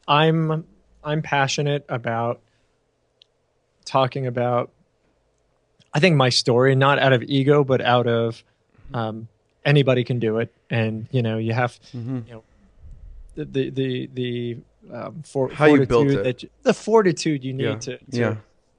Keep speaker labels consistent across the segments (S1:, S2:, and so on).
S1: I'm passionate about talking about, I think, my story, not out of ego, but out of anybody can do it. And, you have, you know,
S2: How you built
S1: fortitude
S2: it.
S1: the fortitude you
S2: Yeah.
S1: need to
S2: Yeah.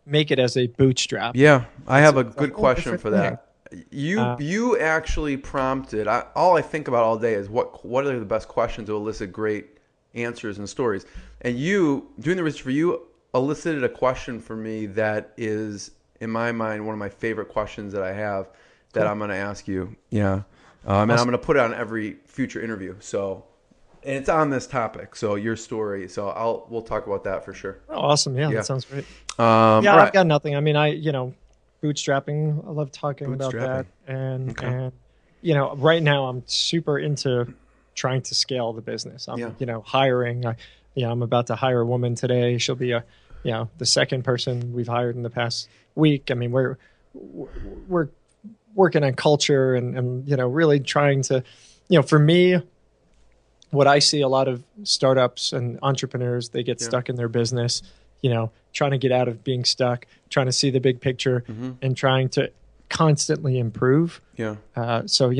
S1: make it as a bootstrap.
S2: Yeah, I have a
S1: It's a
S2: good
S1: whole
S2: question
S1: different
S2: for
S1: thing.
S2: that. You
S1: Uh,
S2: you actually prompted. All I think about all day is what are the best questions to elicit great answers and stories. And you doing the research for you elicited a question for me that is in my mind one of my favorite questions that I have that
S1: cool.
S2: I'm going to ask you. Yeah, and I'm
S1: Awesome.
S2: going to put it on every future interview. So, and it's on this topic. So your story. So we'll talk about that for sure.
S1: Oh, awesome. Yeah,
S2: Yeah.
S1: that sounds great.
S2: All
S1: Yeah, I've
S2: right.
S1: got nothing. I mean, bootstrapping, I love talking about
S2: Bootstrapping.
S1: that. And,
S2: Okay.
S1: right now I'm super into trying to scale the business.
S2: Yeah.
S1: Hiring. I'm about to hire a woman today. She'll be the second person we've hired in the past week. I mean, we're working on culture and really trying to, for me, what I see a lot of startups and entrepreneurs, they get
S2: Yeah.
S1: stuck in their business, trying to get out of being stuck, trying to see the big picture and trying to constantly improve.
S2: Yeah.
S1: So,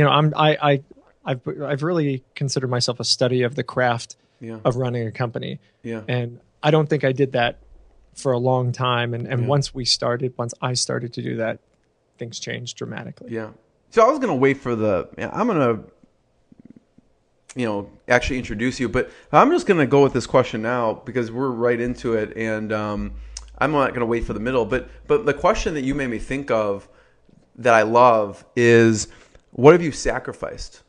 S1: I've really considered myself a study of the craft
S2: Yeah.
S1: of running a company.
S2: Yeah.
S1: And I don't think I did that for a long time. And
S2: Yeah.
S1: once I started to do that, things changed dramatically.
S2: Yeah. So I was gonna wait for I'm gonna, actually introduce you, but I'm just gonna go with this question now because we're right into it, and I'm not gonna wait for the middle. But the question that you made me think of that I love is, what have you sacrificed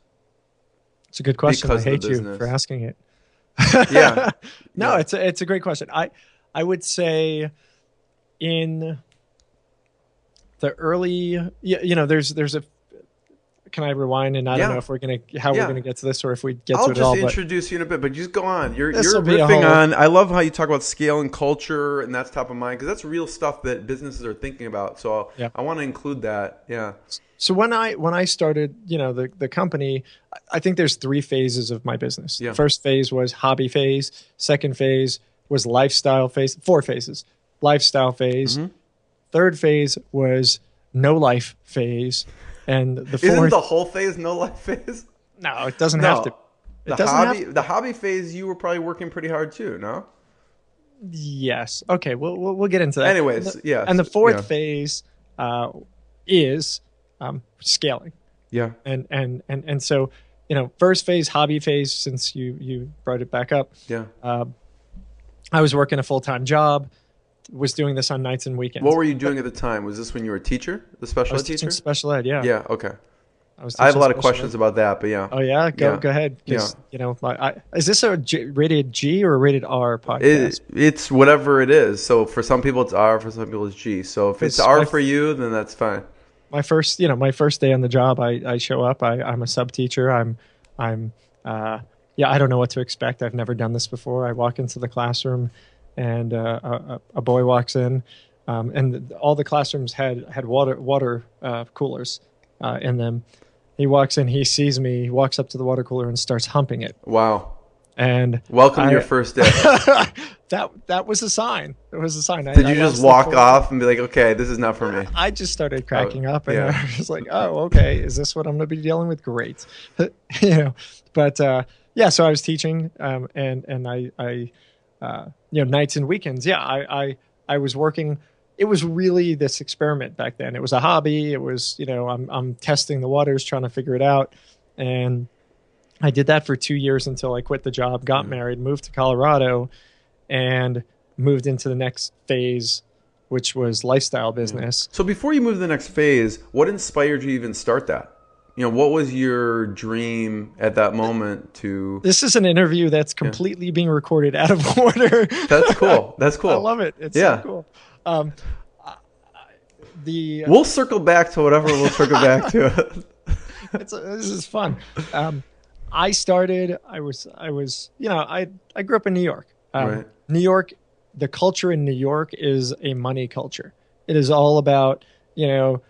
S1: It's a good question. I
S2: because of the
S1: hate you
S2: business?
S1: for asking it.
S2: Yeah.
S1: No,
S2: Yeah.
S1: it's a great question. I would say in the early, there's a, can I rewind? And I don't know
S2: Yeah.
S1: if how we're
S2: Yeah.
S1: gonna get to this or if we get
S2: I'll
S1: to it at
S2: just
S1: all, but
S2: introduce you in a bit, but just go on. You're
S1: this will be a
S2: riffing
S1: whole,
S2: on. I love how you talk about scale and culture, and that's top of mind because that's real stuff that businesses are thinking about. So
S1: yeah.
S2: I want to include that. Yeah,
S1: So when I started, the company, I think there's three phases of my business.
S2: yeah,
S1: The first phase was hobby phase. Second phase was lifestyle phase. Four phases. Lifestyle phase.
S2: hmm
S1: Third phase was no life phase. And the
S2: Isn't
S1: fourth,
S2: the whole phase no life phase?
S1: no, it doesn't have to.
S2: No,
S1: It doesn't have to.
S2: the hobby phase. You were probably working pretty hard too. No.
S1: Yes. Okay. We'll get into that.
S2: Anyways, yes,
S1: And the
S2: yeah,
S1: fourth phase is scaling.
S2: yeah,
S1: And so, first phase, hobby phase, since you brought it back up,
S2: yeah.
S1: I was working a full-time job, was doing this on nights and weekends.
S2: What were you doing at the time? Was this when you were a teacher, the
S1: I
S2: special
S1: was
S2: ed
S1: teaching
S2: teacher?
S1: special ed. Yeah.
S2: Yeah. Okay.
S1: I was
S2: I have a
S1: teaching
S2: lot of
S1: special
S2: questions
S1: ed.
S2: about that, but yeah,
S1: Oh yeah.
S2: yeah,
S1: Go ahead.
S2: yeah.
S1: 'Cause, is this a rated G or a rated R podcast?
S2: It's whatever it is. So for some people it's R, for some people it's G. So if it's
S1: Because
S2: R for you, then that's fine.
S1: my first day on the job, I show up, I'm a sub teacher. I'm I don't know what to expect. I've never done this before. I walk into the classroom and a boy walks in, and all the classrooms had water coolers in them. He walks in, he sees me, he walks up to the water cooler and starts humping it.
S2: Wow.
S1: And
S2: Welcome to your first day.
S1: that was a sign. It was a sign.
S2: Did
S1: I
S2: you just
S1: lost the
S2: walk
S1: full-
S2: off and be like, okay, this is not for me?
S1: I just started cracking up, and
S2: yeah.
S1: I was like, "Oh, okay. Is this what I'm going to be dealing with? Great." But so I was teaching, and I nights and weekends. Yeah, I was working. It was really this experiment back then. It was a hobby. It was I'm testing the waters, trying to figure it out, and I did that for 2 years until I quit the job, got married, moved to Colorado, and moved into the next phase, which was lifestyle business.
S2: So before you move to the next phase, what inspired you to even start that? What was your dream at that moment to...
S1: This is an interview that's completely being recorded out of order.
S2: That's cool. That's cool.
S1: I love it. It's so cool.
S2: We'll circle back to whatever we'll circle back to.
S1: This is fun. I started, I grew up in New York.
S2: Right.
S1: New York, the culture in New York is a money culture. It is all about, you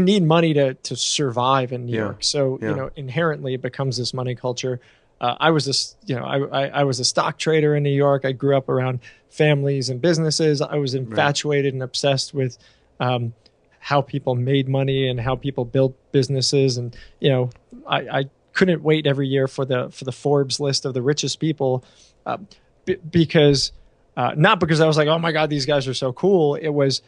S1: need money to survive in New York. So, inherently it becomes this money culture. I was I was a stock trader in New York. I grew up around families and businesses. I was infatuated and obsessed with how people made money and how people built businesses. And I couldn't wait every year for the Forbes list of the richest people, because not because I was like, oh my God, these guys are so cool. It was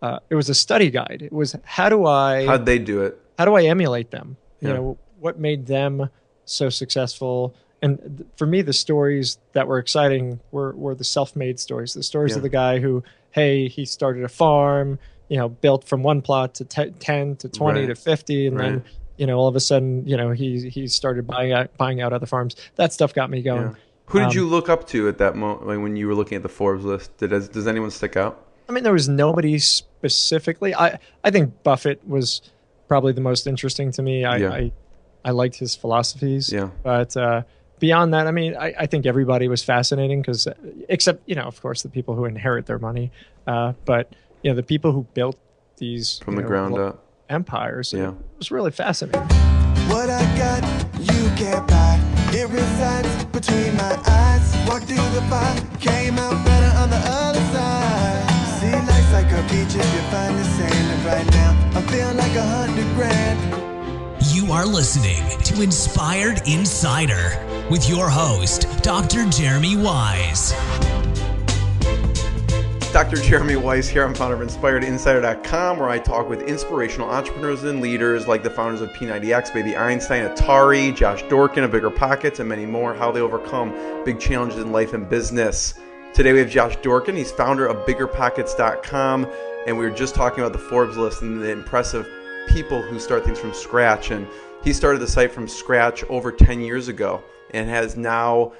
S1: a study guide. It was how'd
S2: they do it?
S1: How do I emulate them?
S2: Yeah.
S1: What made them so successful? And for me, the stories that were exciting were the self-made stories, the stories of the guy who, hey, he started a farm, built from one plot to 10 to 20 to 50. And then, all of a sudden, he started buying out other farms. That stuff got me going.
S2: Yeah. Who did you look up to at that moment, like when you were looking at the Forbes list? Does anyone stick out?
S1: I mean, there was nobody specifically. I think Buffett was probably the most interesting to me. I liked his philosophies.
S2: Yeah.
S1: But beyond that, I mean, I think everybody was fascinating because, except, of course, the people who inherit their money. But, the people who built these
S2: from the ground up
S1: empires, it was really fascinating.
S3: What I got, you can't buy. It resides between my eyes. Walked through the fire, came out better on the other side. See, life's like a beach if you find the sand. And right now, I feel like $100,000.
S4: You are listening to Inspired Insider with your host, Dr. Jeremy Wise.
S2: Dr. Jeremy Weiss here. I'm founder of InspiredInsider.com, where I talk with inspirational entrepreneurs and leaders like the founders of P90X, Baby Einstein, Atari, Josh Dorkin of Bigger Pockets, and many more, how they overcome big challenges in life and business. Today we have Josh Dorkin. He's founder of BiggerPockets.com, and we were just talking about the Forbes list and the impressive people who start things from scratch. And he started the site from scratch over 10 years ago and has now,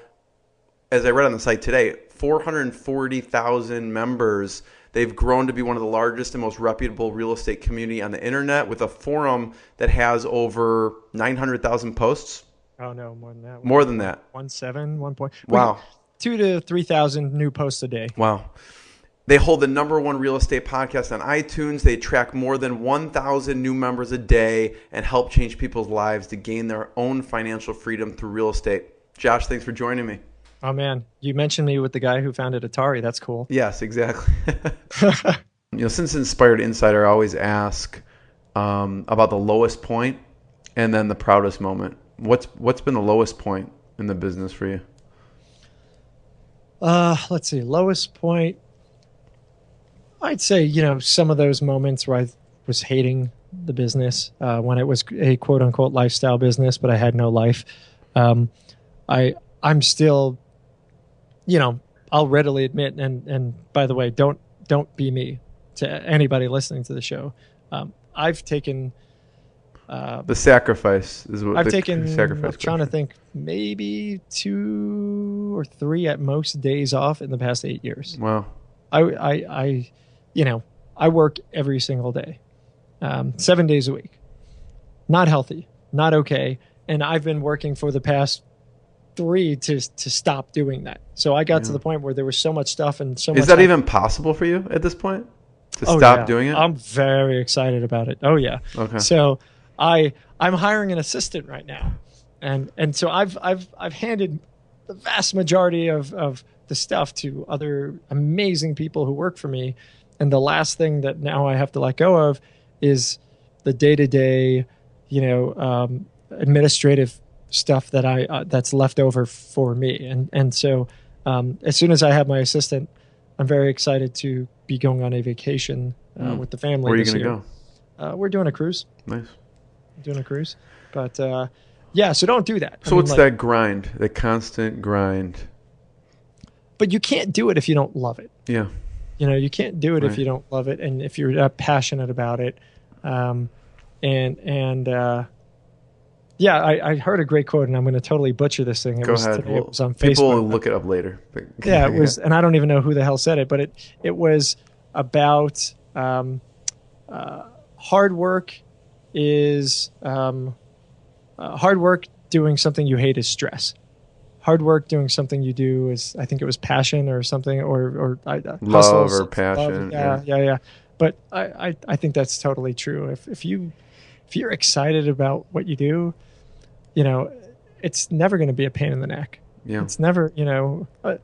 S2: as I read on the site today, 440,000 members. They've grown to be one of the largest and most reputable real estate community on the internet, with a forum that has over 900,000 posts.
S1: Oh no, more than that.
S2: More than that.
S1: 1 point.
S2: Wow.
S1: 2,000 to 3,000 new posts a day.
S2: Wow. They hold the #1 real estate podcast on iTunes. They track more than 1,000 new members a day and help change people's lives to gain their own financial freedom through real estate. Josh, thanks for joining me.
S1: Oh man, you mentioned me with the guy who founded Atari. That's cool.
S2: Yes, exactly. Since Inspired Insider, I always ask about the lowest point and then the proudest moment. What's been the lowest point in the business for you?
S1: Let's see. Lowest point. I'd say, some of those moments where I was hating the business when it was a quote unquote lifestyle business, but I had no life. I'm still, I'll readily admit, and by the way, don't be me to anybody listening to the show. I've taken
S2: the sacrifice is what
S1: I've
S2: the
S1: taken.
S2: Sacrifice
S1: I'm trying to think, maybe 2 or 3 at most days off in the past 8 years.
S2: Wow.
S1: I work every single day, 7 days a week. Not healthy, not okay, and I've been working for the past 3 to stop doing that. So I got to the point where there was so much stuff and so much.
S2: Is that even possible for you at this point to stop doing it?
S1: I'm very excited about it. Oh yeah.
S2: Okay.
S1: So I'm hiring an assistant right now, and so I've handed the vast majority of the stuff to other amazing people who work for me, and the last thing that now I have to let go of is the day-to-day, administrative stuff that that's left over for me. And so as soon as I have my assistant, I'm very excited to be going on a vacation with the family.
S2: Where are you
S1: going
S2: to
S1: go? We're doing a cruise.
S2: Nice.
S1: Doing a cruise. But so don't do that.
S2: So what's that grind, the constant grind? But
S1: you can't do it if you don't love it.
S2: Yeah.
S1: You can't do it if you don't love it, and if you're not passionate about it. I heard a great quote, and I'm going to totally butcher this thing.
S2: Go ahead.
S1: It was on Facebook.
S2: People will look it up later.
S1: Yeah, it was, and I don't even know who the hell said it, but it was about hard work is hard work doing something you hate is stress. Hard work doing something you do is, I think it was passion or something, or
S2: love or passion.
S1: Love, yeah. But I think that's totally true. If you're excited about what you do, it's never going to be a pain in the neck.
S2: Yeah.
S1: It's never,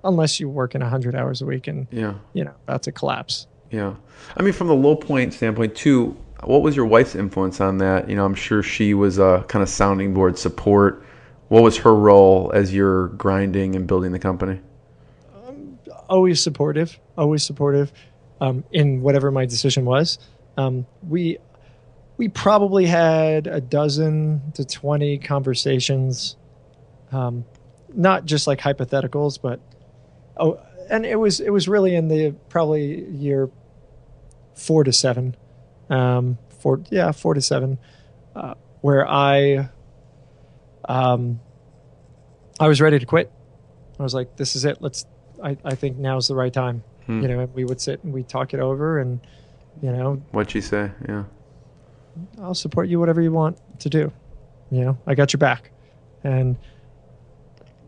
S1: unless you work in 100 hours a week and, about to collapse.
S2: Yeah. I mean, from the low point standpoint too, what was your wife's influence on that? I'm sure she was a kind of sounding board support. What was her role as you're grinding and building the company?
S1: Always supportive in whatever my decision was. We probably had a dozen to 20 conversations, not just like hypotheticals, but and it was really in the probably year 4 to 7, 4 to 7, where I was ready to quit. I was like, this is it. I think now's the right time. And we would sit and we'd talk it over and,
S2: What'd she say? Yeah.
S1: I'll support you whatever you want to do. I got your back. And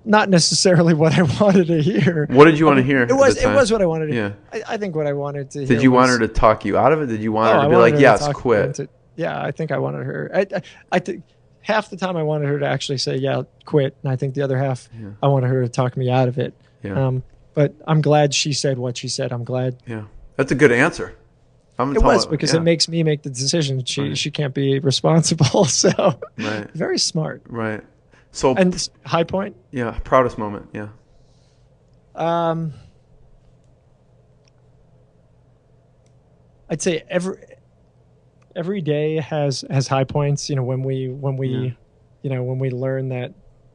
S1: not necessarily what I wanted to hear.
S2: What did you want to hear?
S1: It was what I wanted to hear.
S2: Yeah.
S1: I think what I wanted to hear.
S2: Did you want her to talk you out of it? Did you want her to be like, yes, quit?
S1: I think I wanted her. I think half the time I wanted her to actually say, yeah, quit. And I think the other half, I wanted her to talk me out of it.
S2: Yeah.
S1: But I'm glad she said what she said. I'm glad.
S2: Yeah. That's a good answer.
S1: It was because it makes me make the decision. She can't be responsible. So very smart.
S2: Right.
S1: And high point?
S2: Yeah. Proudest moment. Yeah.
S1: I'd say every day has high points. When we learn that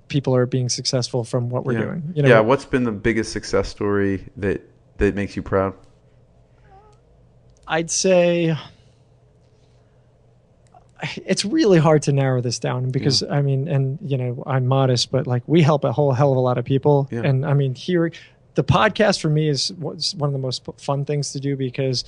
S1: people are being successful from what we're doing.
S2: What's been the biggest success story that makes you proud?
S1: I'd say it's really hard to narrow this down because I'm modest, but like we help a whole hell of a lot of people. Yeah. And I mean, the podcast for me is one of the most fun things to do because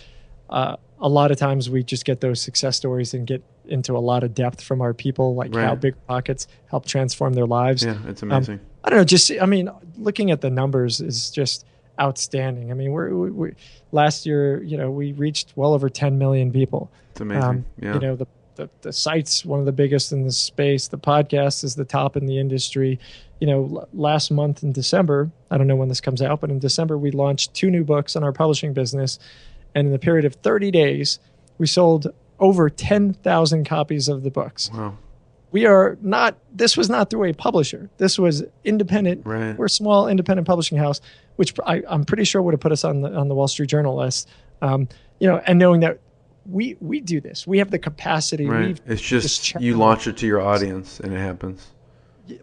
S1: a lot of times we just get those success stories and get into a lot of depth from our people, like how Bigger Pockets help transform their lives.
S2: Yeah, it's amazing.
S1: I don't know, looking at the numbers is just outstanding. I mean, we last year, we reached well over 10 million people.
S2: It's amazing.
S1: The site's one of the biggest in the space. The podcast is the top in the industry. Last month in December, I don't know when this comes out, but in December, we launched 2 new books on our publishing business. And in the period of 30 days, we sold over 10,000 copies of the books.
S2: Wow.
S1: This was not through a publisher. This was independent.
S2: Right.
S1: We're a small independent publishing house, which I'm pretty sure would have put us on the Wall Street Journal list. And knowing that we do this, we have the capacity.
S2: Right. It's just you launch it to your audience and it happens.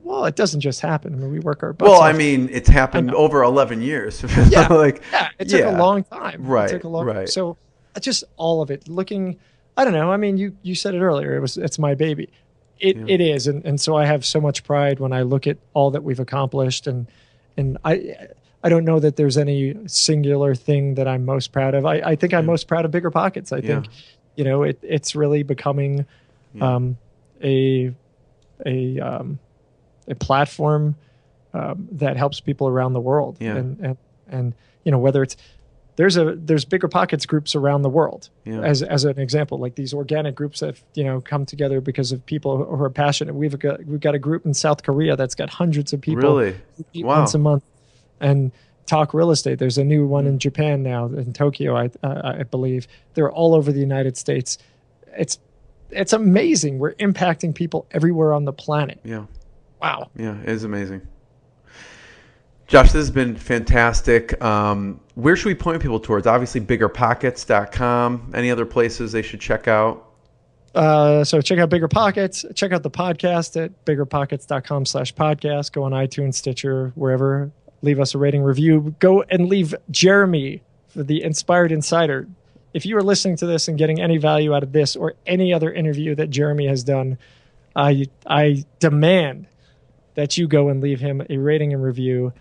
S1: Well, it doesn't just happen. I mean, we work our butts
S2: off.
S1: off.
S2: I mean, it's happened over 11 years.
S1: It took a long time.
S2: Right.
S1: It took a long So just all of it. I don't know. I mean, you said it earlier. It's my baby. It is. And so I have so much pride when I look at all that we've accomplished. And I don't know that there's any singular thing that I'm most proud of. I think I'm most proud of Bigger Pockets. I think, it's really becoming a platform that helps people around the world.
S2: Yeah.
S1: And whether it's there's Bigger Pockets groups around the world as an example, like these organic groups that come together because of people who are passionate. We've got a group in South Korea that's got hundreds of people
S2: really
S1: who meet once a month and talk real estate. There's a new one in Japan now, in Tokyo, I believe. They're all over the United States. It's amazing. We're impacting people everywhere on the planet.
S2: Yeah.
S1: Wow.
S2: Yeah, it is amazing. Josh, this has been fantastic. Where should we point people towards? Obviously, biggerpockets.com. Any other places they should check out?
S1: So check out Bigger Pockets. Check out the podcast at biggerpockets.com/podcast. Go on iTunes, Stitcher, wherever. Leave us a rating review. Go and leave Jeremy for the Inspired Insider. If you are listening to this and getting any value out of this or any other interview that Jeremy has done, I demand that you go and leave him a rating and review.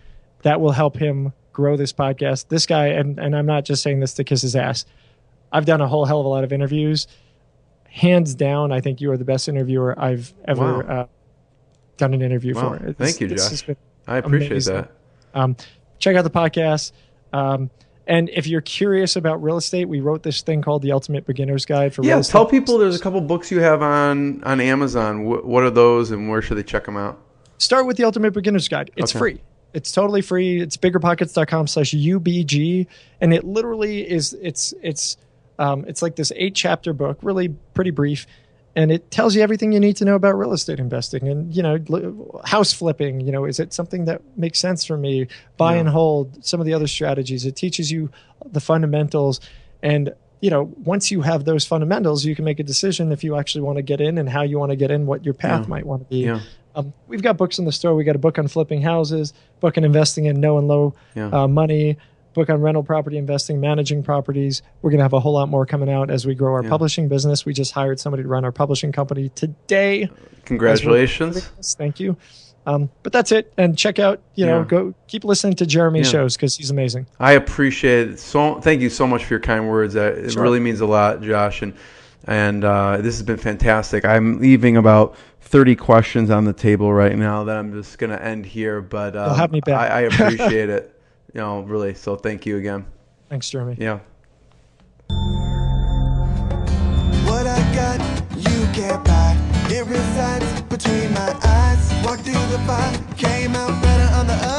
S1: That will help him grow this podcast. This guy, and I'm not just saying this to kiss his ass. I've done a whole hell of a lot of interviews. Hands down, I think you are the best interviewer I've ever done an interview for.
S2: Thank you, Josh. I appreciate
S1: amazing.
S2: that.
S1: Check out the podcast. And if you're curious about real estate, we wrote this thing called The Ultimate Beginner's Guide for Real Estate.
S2: Tell people there's a couple books you have on Amazon. What are those and where should they check them out?
S1: Start with the Ultimate Beginner's Guide. It's
S2: Okay.
S1: free. It's totally free. It's biggerpockets.com/UBG. And it literally is, it's like this 8-chapter book, really pretty brief. And it tells you everything you need to know about real estate investing and, house flipping. Is it something that makes sense for me? Buy and hold, some of the other strategies. It teaches you the fundamentals. And, once you have those fundamentals, you can make a decision if you actually want to get in and how you want to get in, what your path might want to be.
S2: Yeah.
S1: We've got books in the store. We got a book on flipping houses, book on investing in no and low money, book on rental property investing, managing properties. We're going to have a whole lot more coming out as we grow our publishing business. We just hired somebody to run our publishing company today.
S2: Congratulations.
S1: Thank you. But that's it. And check out, go keep listening to Jeremy's shows because he's amazing.
S2: I appreciate it. Thank you so much for your kind words. It really means a lot, Josh. And this has been fantastic. I'm leaving about 30 questions on the table right now that I'm just going to end here. But
S1: you'll have me back.
S2: I appreciate it. Really. So thank you again.
S1: Thanks, Jeremy.
S2: Yeah.
S3: What I got, you can't buy. It resides between my eyes. Walked through the fire, came out better on the other